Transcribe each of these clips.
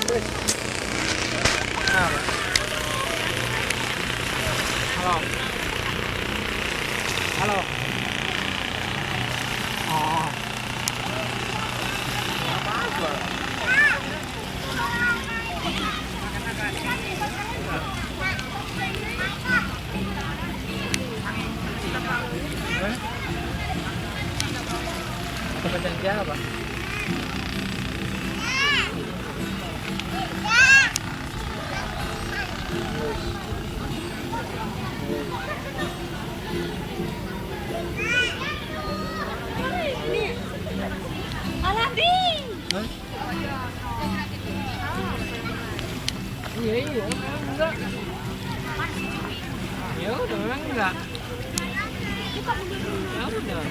Halo. Halo. Oh. Kemudian dia apa? Aladin. Iya iya enggak. Ya udah memang enggak. Ya udah.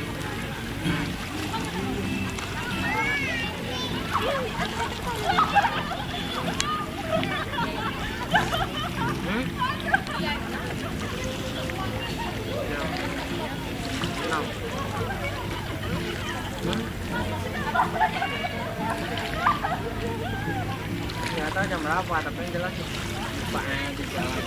Nggak tahu jam berapa, tapi yang jelas lupa di jalan.